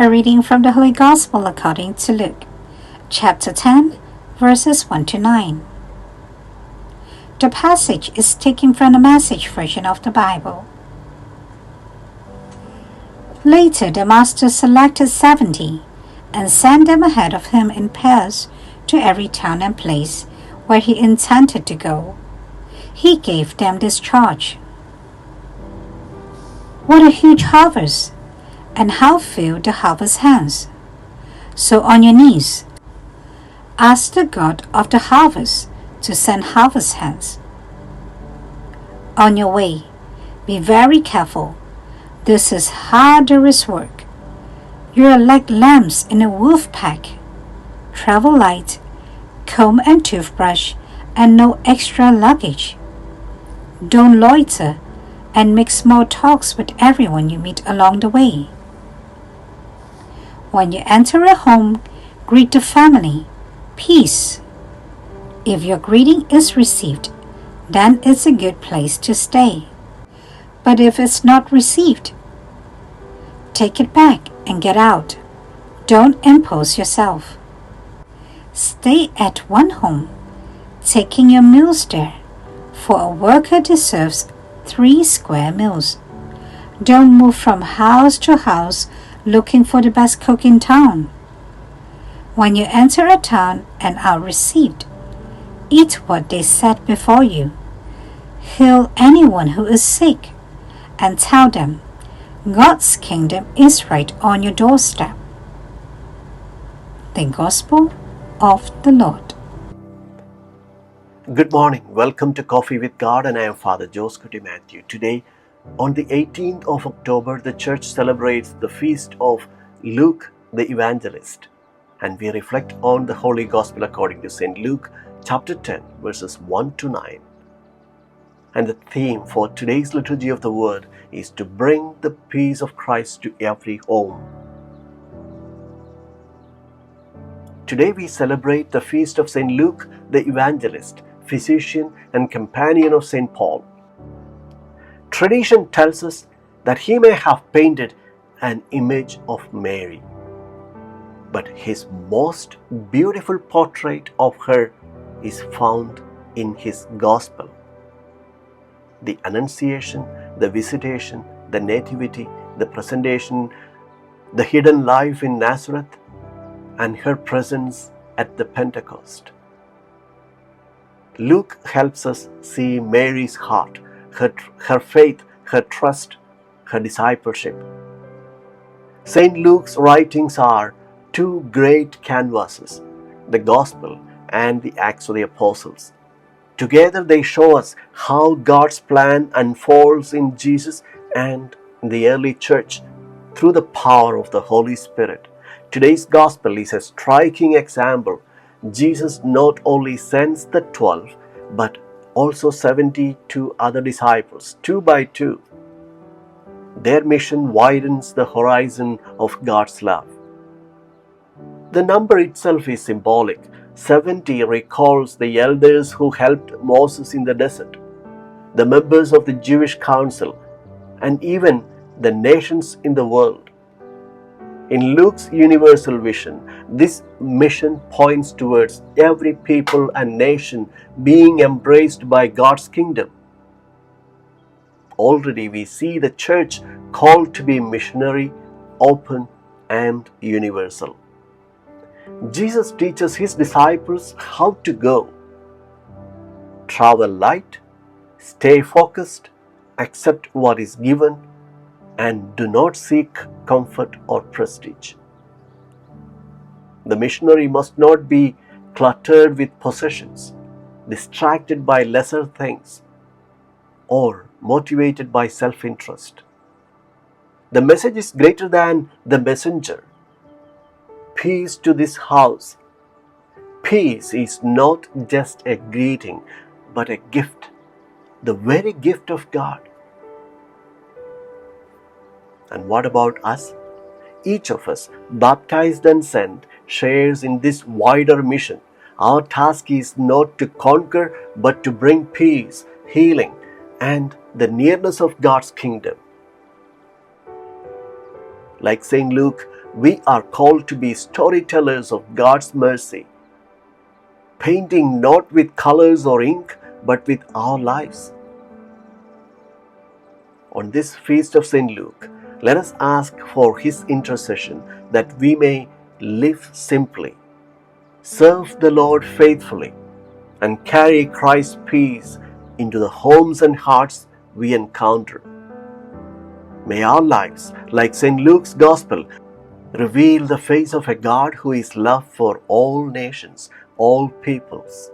A reading from the Holy Gospel according to Luke, chapter 10, verses 1 to 9. The passage is taken from the Message version of the Bible. Later, the Master selected 70 and sent them ahead of him in pairs to every town and place where he intended to go. He gave them this charge: "What a huge harvest, and how few the harvest hands! So on your knees, ask the God of the harvest to send harvest hands. On your way, be very careful. This is hard-day's work. You are like lambs in a wolf pack. Travel light, comb and toothbrush, and no extra luggage. Don't loiter and make small talks with everyone you meet along the way. When you enter a home, greet the family. Peace. If your greeting is received, then it's a good place to stay. But if it's not received, take it back and get out. Don't impose yourself. Stay at one home, taking your meals there, for a worker deserves 3 square meals. Don't move from house to house looking for the best cook in town. When you enter a town and are received, eat what they set before you. Heal anyone who is sick, and tell them God's kingdom is right on your doorstep." The Gospel of the Lord. Good morning. Welcome to Coffee with God, and I am Father Joseph Matthew. Today, on the 18th of October, the church celebrates the feast of Luke the Evangelist, and we reflect on the Holy Gospel according to St. Luke, chapter 10, verses 1 to 9. And the theme for today's Liturgy of the Word is to bring the peace of Christ to every home. Today we celebrate the feast of St. Luke the Evangelist, physician and companion of St. Paul. Tradition tells us that he may have painted an image of Mary, but his most beautiful portrait of her is found in his Gospel. The Annunciation, the Visitation, the Nativity, the Presentation, the hidden life in Nazareth, and her presence at the Pentecost. Luke helps us see Mary's heart, her faith, her trust, her discipleship. St. Luke's writings are two great canvases, the Gospel and the Acts of the Apostles. Together they show us how God's plan unfolds in Jesus and in the early church through the power of the Holy Spirit. Today's Gospel is a striking example. Jesus not only sends the 12, but also 72 other disciples, 2 by 2. Their mission widens the horizon of God's love. The number itself is symbolic. 70 recalls the elders who helped Moses in the desert, the members of the Jewish council, and even the nations in the world. In Luke's universal vision, this mission points towards every people and nation being embraced by God's kingdom. Already we see the church called to be missionary, open, and universal. Jesus teaches his disciples how to go. Travel light, stay focused, accept what is given, and do not seek comfort or prestige. The missionary must not be cluttered with possessions, distracted by lesser things, or motivated by self-interest. The message is greater than the messenger. Peace to this house. Peace is not just a greeting, but a gift, the very gift of God. And what about us? Each of us, baptized and sent, shares in this wider mission. Our task is not to conquer, but to bring peace, healing, and the nearness of God's kingdom. Like St. Luke, we are called to be storytellers of God's mercy, painting not with colors or ink, but with our lives. On this feast of St. Luke, let us ask for his intercession that we may live simply, serve the Lord faithfully, and carry Christ's peace into the homes and hearts we encounter. May our lives, like St. Luke's Gospel, reveal the face of a God who is love for all nations, all peoples.